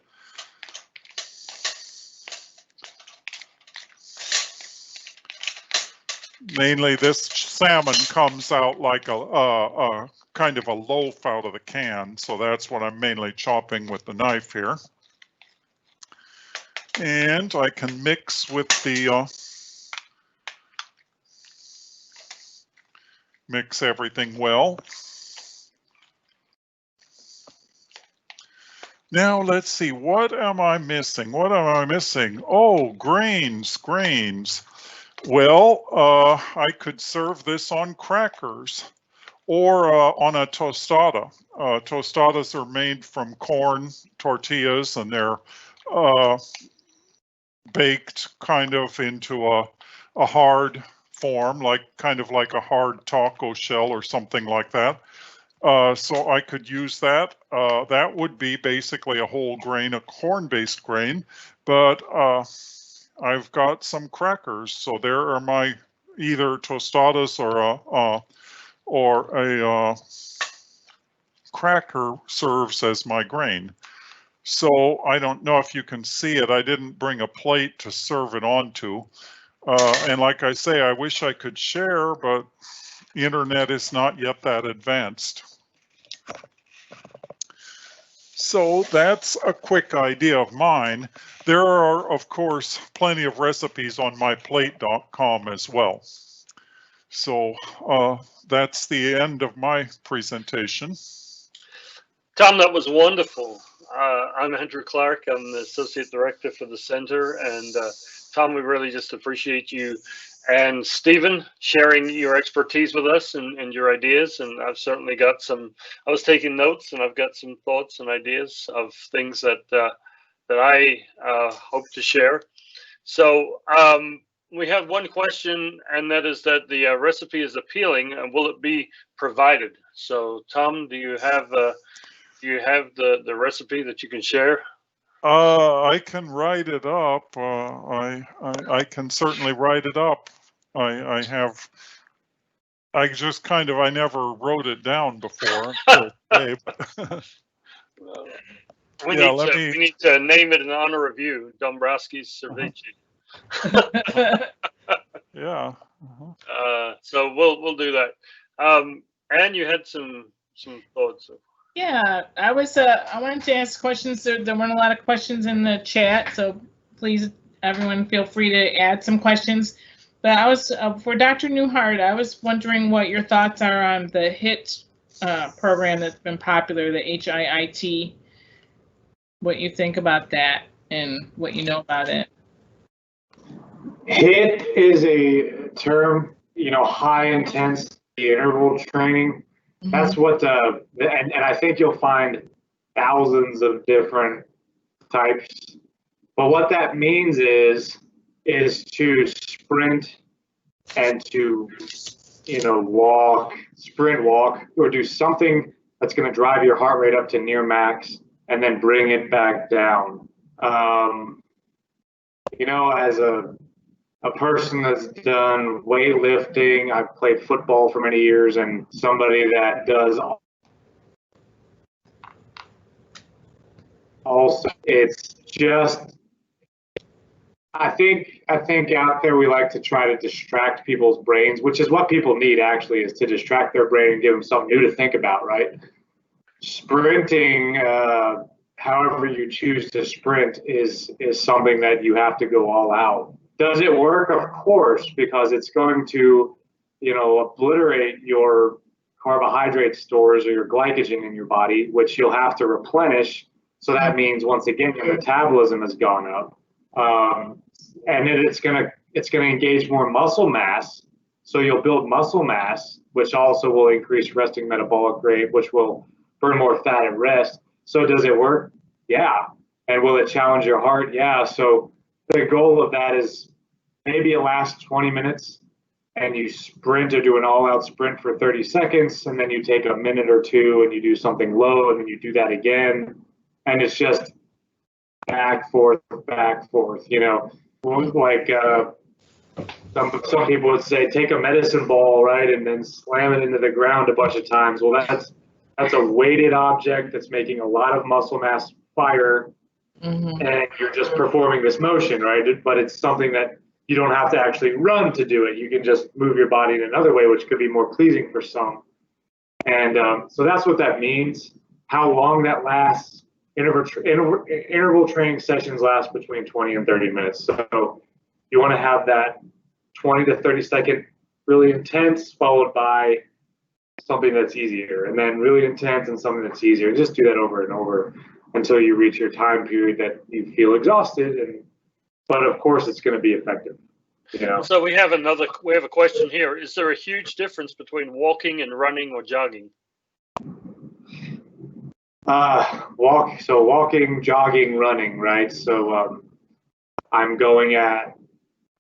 mainly this salmon comes out like a kind of a loaf out of the can, so that's what I'm mainly chopping with the knife here. And I can mix with the mix everything well. Now let's see, what am I missing? What am I missing? Oh, grains. Well, I could serve this on crackers or on a tostada. Tostadas are made from corn tortillas, and they're baked kind of into a hard form, kind of like a hard taco shell or something like that. So I could use that. That would be basically a whole grain, a corn-based grain, but I've got some crackers. So there are my either tostadas or a cracker serves as my grain. So I don't know if you can see it. I didn't bring a plate to serve it onto. And like I say, I wish I could share, but the internet is not yet that advanced. So that's a quick idea of mine. There are, of course, plenty of recipes on myplate.com as well. So that's the end of my presentation. Tom, that was wonderful. I'm Andrew Clark. I'm the Associate Director for the Center. And Tom, we really just appreciate you and Stephen sharing your expertise with us and your ideas. And I've certainly got I was taking notes, and I've got some thoughts and ideas of things that I hope to share. So we have one question, and that is that the recipe is appealing, and will it be provided? So Tom, do you have the recipe that you can share? I can write it up. I can certainly write it up. I never wrote it down before. We need to name it in honor of you, Dombrowsky's Cervici. Yeah. So we'll do that. Anne, you had some thoughts. Yeah, I wanted to ask questions. There weren't a lot of questions in the chat, so please, everyone, feel free to add some questions. But I was for Dr. Newhart, I was wondering what your thoughts are on the HIT program that's been popular, the HIIT. What you think about that and what you know about it. HIT is a term, high intensity interval training. Mm-hmm. That's what, and I think you'll find thousands of different types. But what that means is to sprint and to, sprint, walk, or do something that's going to drive your heart rate up to near max and then bring it back down. As a person that's done weightlifting, I've played football for many years, and somebody that does also, it's just, I think out there we like to try to distract people's brains, which is what people need actually, is to distract their brain and give them something new to think about, right? Sprinting, however you choose to sprint, is something that you have to go all out. Does it work? Of course, because it's going to, obliterate your carbohydrate stores or your glycogen in your body, which you'll have to replenish. So that means, once again, your metabolism has gone up, and then it's gonna engage more muscle mass. So you'll build muscle mass, which also will increase resting metabolic rate, which will burn more fat at rest. So does it work? Yeah. And will it challenge your heart? Yeah. So the goal of that is maybe it lasts 20 minutes and you sprint or do an all-out sprint for 30 seconds, and then you take a minute or two and you do something low, and then you do that again. And it's just back, forth, like some people would say, take a medicine ball, right, and then slam it into the ground a bunch of times. Well, that's a weighted object that's making a lot of muscle mass fire, and you're just performing this motion, right? But it's something that you don't have to actually run to do it. You can just move your body in another way, which could be more pleasing for some. And so that's what that means. How long that lasts, interval training sessions last between 20 and 30 minutes. So you want to have that 20 to 30 second really intense followed by something that's easier, and then really intense and something that's easier. Just do that over and over until you reach your time period that you feel exhausted. But of course, it's going to be effective. You know? So we have a question here. Is there a huge difference between walking and running or jogging? Walking, jogging, running, right? So I'm going at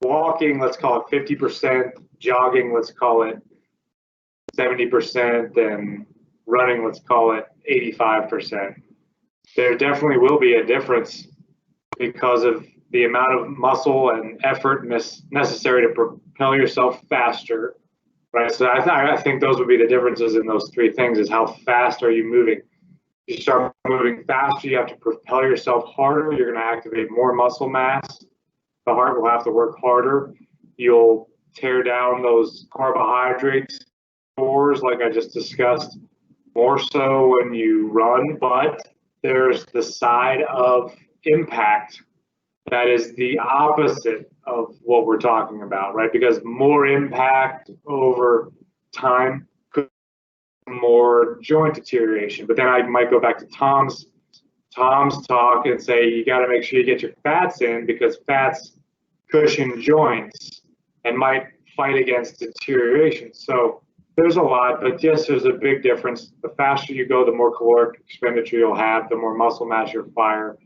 walking, let's call it 50%, jogging, let's call it 70%, and running, let's call it 85%. There definitely will be a difference because of the amount of muscle and effort necessary to propel yourself faster, right? So I think those would be the differences in those three things: is how fast are you moving? You start moving faster, you have to propel yourself harder. You're going to activate more muscle mass. The heart will have to work harder. You'll tear down those carbohydrates stores, like I just discussed, more so when you run. But there's the side of impact that is the opposite of what we're talking about, right? Because more impact over time could more joint deterioration. But then I might go back to Tom's talk and say you got to make sure you get your fats in, because fats cushion joints and might fight against deterioration. So there's a lot, but yes, there's a big difference. The faster you go, the more caloric expenditure you'll have, the more muscle mass you'll fire.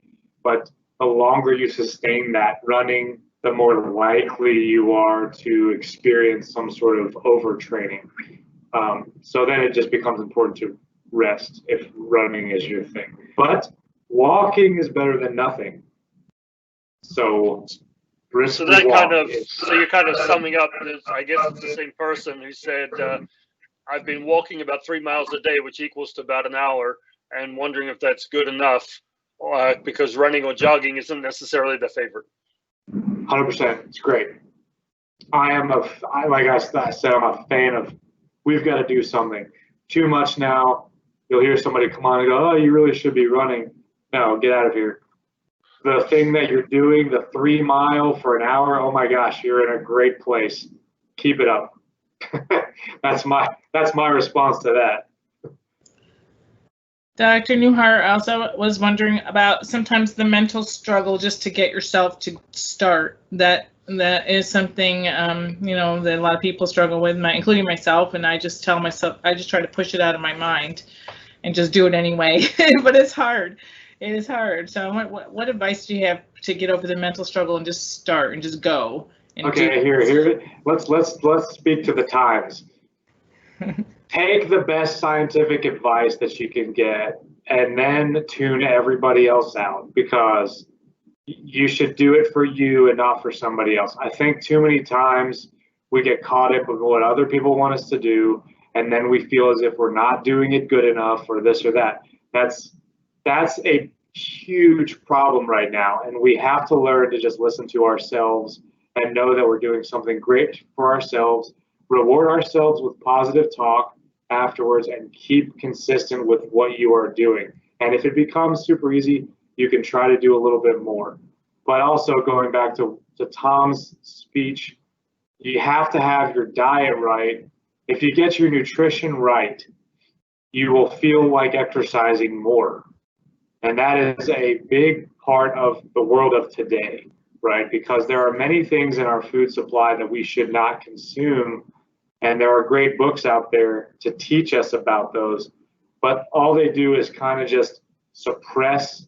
But the longer you sustain that running, the more likely you are to experience some sort of overtraining. So then it just becomes important to rest if running is your thing. But walking is better than nothing. So so that kind of, so you're kind of summing up, I guess it's the same person who said, I've been walking about 3 miles a day, which equals to about an hour, and wondering if that's good enough, because running or jogging isn't necessarily the favorite. 100%, it's great. Like I said, I'm a fan of, we've got to do something. Too much now, you'll hear somebody come on and go, oh, you really should be running. No, get out of here. The thing that you're doing, the 3 mile for an hour, oh my gosh, you're in a great place. Keep it up. That's my response to that. Dr. Newhart, I also was wondering about sometimes the mental struggle just to get yourself to start. That is something that a lot of people struggle with, including myself. And I just tell myself, I just try to push it out of my mind and just do it anyway. But it's hard. It is hard. So what advice do you have to get over the mental struggle and just start and just go? Okay, here. Let's speak to the times. Take the best scientific advice that you can get and then tune everybody else out, because you should do it for you and not for somebody else. I think too many times we get caught up with what other people want us to do, and then we feel as if we're not doing it good enough or this or that. That's a huge problem right now, and we have to learn to just listen to ourselves and know that we're doing something great for ourselves, reward ourselves with positive talk afterwards, and keep consistent with what you are doing. And if it becomes super easy, you can try to do a little bit more. But also going back to Tom's speech, you have to have your diet right. If you get your nutrition right, you will feel like exercising more. And that is a big part of the world of today, right? Because there are many things in our food supply that we should not consume. And there are great books out there to teach us about those. But all they do is kind of just suppress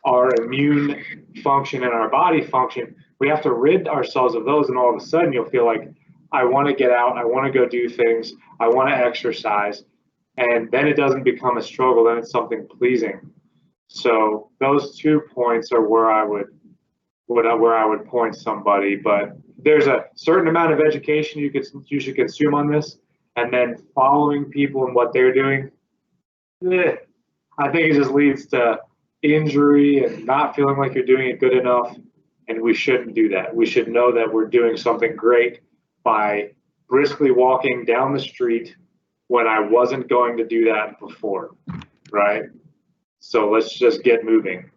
our immune function and our body function. We have to rid ourselves of those. And all of a sudden you'll feel like, I want to get out. I want to go do things. I want to exercise. And then it doesn't become a struggle. Then it's something pleasing. So those 2 points are where I would point somebody. But there's a certain amount of education you should consume on this, and then following people and what they're doing. I think it just leads to injury and not feeling like you're doing it good enough. and we shouldn't do that. We should know that we're doing something great by briskly walking down the street when I wasn't going to do that before, right? So let's just get moving.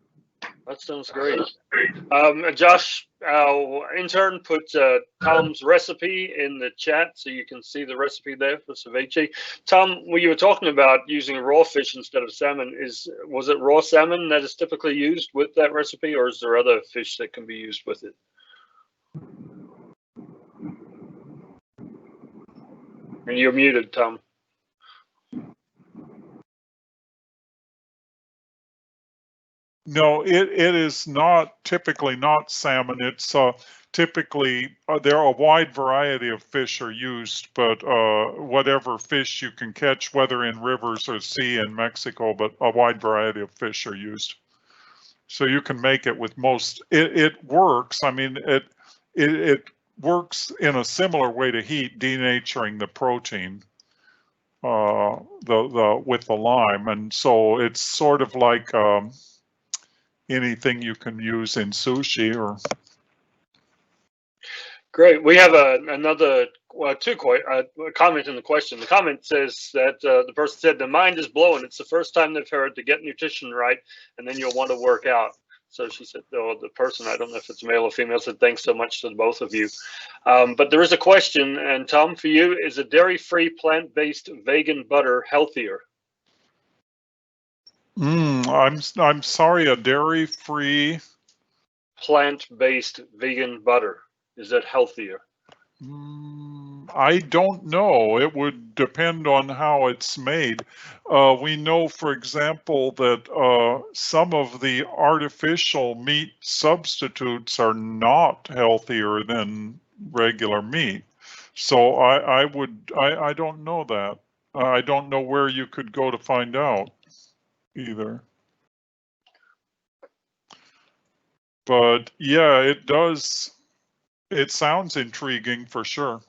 That sounds great. Josh, our intern, put Tom's recipe in the chat so you can see the recipe there for ceviche. Tom, when you were talking about using raw fish instead of salmon, was it raw salmon that is typically used with that recipe, or is there other fish that can be used with it? And you're muted, Tom. No, it is not typically not salmon. It's typically there are a wide variety of fish are used, but whatever fish you can catch, whether in rivers or sea in Mexico, but a wide variety of fish are used. So you can make it with most. It works. I mean, it works in a similar way to heat, denaturing the protein. With the lime, and so it's sort of like anything you can use in sushi or. Great. We have another comment in the question. The comment says that the person said the mind is blown. It's the first time they've heard to get nutrition right, and then you'll want to work out. So she said, oh, the person, I don't know if it's male or female, said thanks so much to the both of you. But there is a question, and Tom, for you, is a dairy-free, plant-based vegan butter healthier? I'm sorry, a dairy-free, plant-based vegan butter, is that healthier? I don't know. It would depend on how it's made. We know, for example, that some of the artificial meat substitutes are not healthier than regular meat. So I don't know that. I don't know where you could go to find out either. But yeah, it does. It sounds intriguing for sure.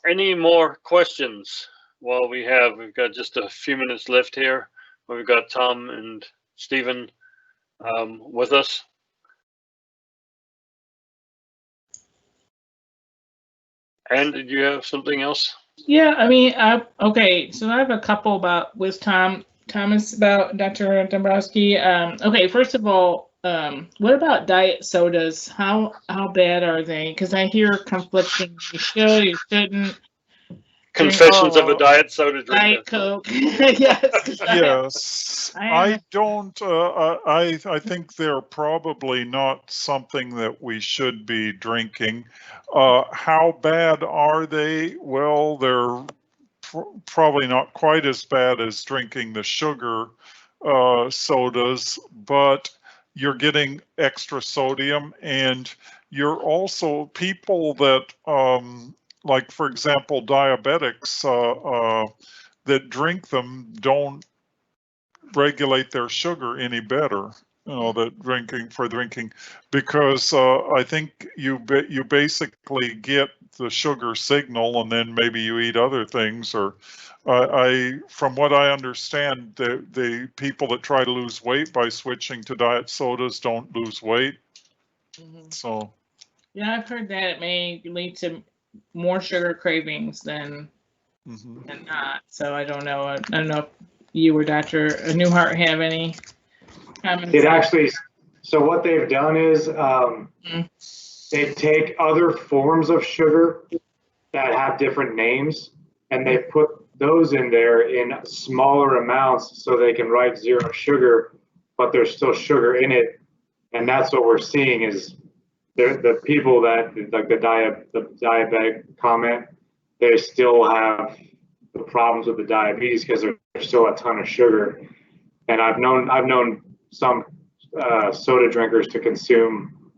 Any more questions? Well, we've got just a few minutes left here. We've got Tom and Stephen with us. And did you have something else? Yeah, I mean, okay, so I have a couple with Thomas about Dr. Dombrowsky. Okay, first of all, what about diet sodas? How bad are they? Because I hear conflicting. You should, you shouldn't. Confessions of a diet soda drinker. Diet Coke. Yes. Yes. I don't. I think they're probably not something that we should be drinking. How bad are they? Well, they're probably not quite as bad as drinking the sugar sodas, but you're getting extra sodium, and you're also people that like, for example, diabetics that drink them don't regulate their sugar any better. You know, that drinking, because I think you basically get the sugar signal, and then maybe you eat other things. Or from what I understand, the people that try to lose weight by switching to diet sodas don't lose weight. So. Yeah, I've heard that it may lead to more sugar cravings than not. So I don't know. I don't know if you or Dr. Newhart have any comments. It actually, so what they've done is they take other forms of sugar that have different names, and they put those in there in smaller amounts so they can write 0 sugar, but there's still sugar in it. And that's what we're seeing is the people that, like the diabetic comment, they still have the problems with the diabetes because there's still a ton of sugar. And I've known some soda drinkers to consume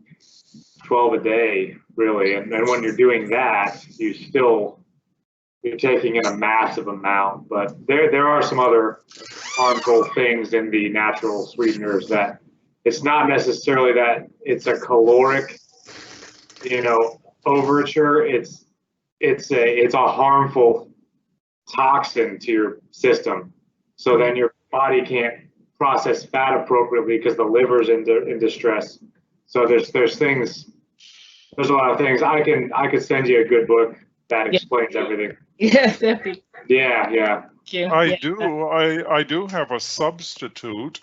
12 a day, really. And when you're doing that, you're taking in a massive amount. But there are some other harmful things in the natural sweeteners that it's not necessarily that it's a caloric, overture. It's a harmful toxin to your system. So then your body can't process fat appropriately because the liver's in distress. So there's things, there's a lot of things. I could send you a good book that explains everything. Yeah, that'd be Yeah. cute. I do have a substitute.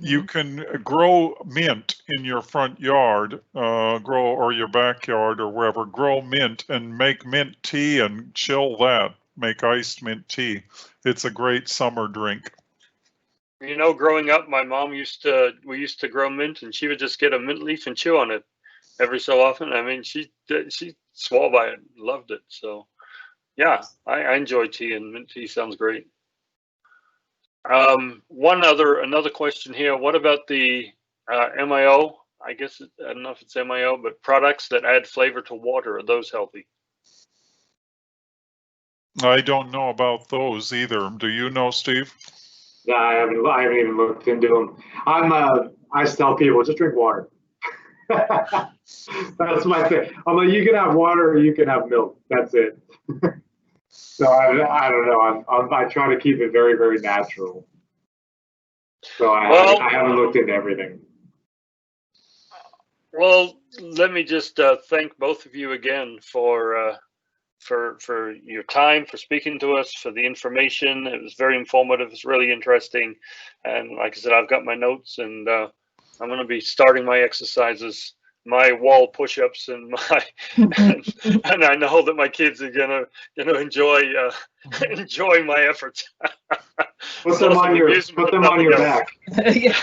You can grow mint in your front yard, or your backyard or wherever, grow mint and make mint tea and chill that, make iced mint tea. It's a great summer drink. You know, growing up, my mom we used to grow mint, and she would just get a mint leaf and chew on it every so often. I mean, she swore by it, loved it. So yeah, I enjoy tea, and mint tea sounds great. Another question here. What about the MIO? I guess I don't know if it's MIO, but products that add flavor to water, are those healthy? I don't know about those either. Do you know, Steve? Yeah, I haven't even looked into them. I just tell people, just drink water. That's my thing. I'm like, you can have water or you can have milk. That's it. So I don't know. I try to keep it very, very natural. So I haven't looked into everything. Well, let me just thank both of you again for your time, for speaking to us, for the information. It was very informative. It's really interesting. And like I said, I've got my notes, and I'm going to be starting my exercises, my wall push-ups, and my and I know that my kids are gonna enjoy my efforts. Put them on your back. Yeah.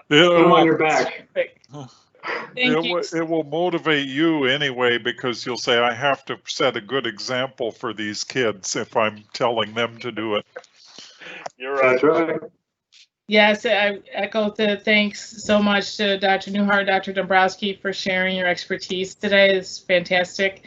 Put them on your back. It will motivate you anyway, because you'll say, I have to set a good example for these kids if I'm telling them to do it. You're right. That's right. Yes, I echo the thanks so much to Dr. Newhart, Dr. Dombrowsky for sharing your expertise today. It's fantastic.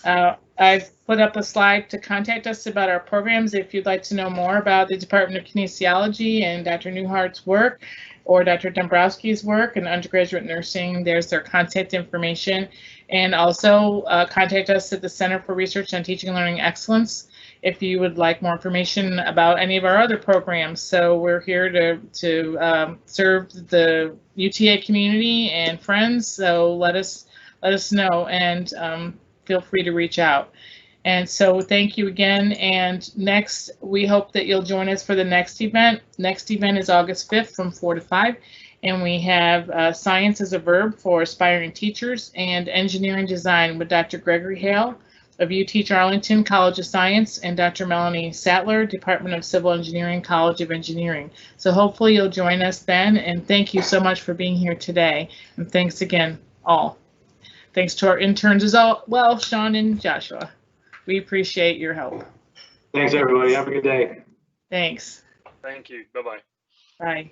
I've put up a slide to contact us about our programs if you'd like to know more about the Department of Kinesiology and Dr. Newhart's work, or Dr. Dombrowski's work in undergraduate nursing. There's their contact information. And also contact us at the Center for Research on Teaching and Learning Excellence if you would like more information about any of our other programs. So we're here to serve the UTA community and friends. So let us know, and feel free to reach out. And so thank you again. And next, we hope that you'll join us for the next event. Next event is August 5th from 4 to 5. And we have Science as a Verb for Aspiring Teachers and Engineering Design with Dr. Gregory Hale of UT Arlington College of Science and Dr. Melanie Sattler, Department of Civil Engineering, College of Engineering. So hopefully you'll join us then. And thank you so much for being here today. And thanks again, all. Thanks to our interns as well, Sean and Joshua. We appreciate your help. Thanks, everybody. Have a good day. Thanks. Thank you. Bye-bye. Bye.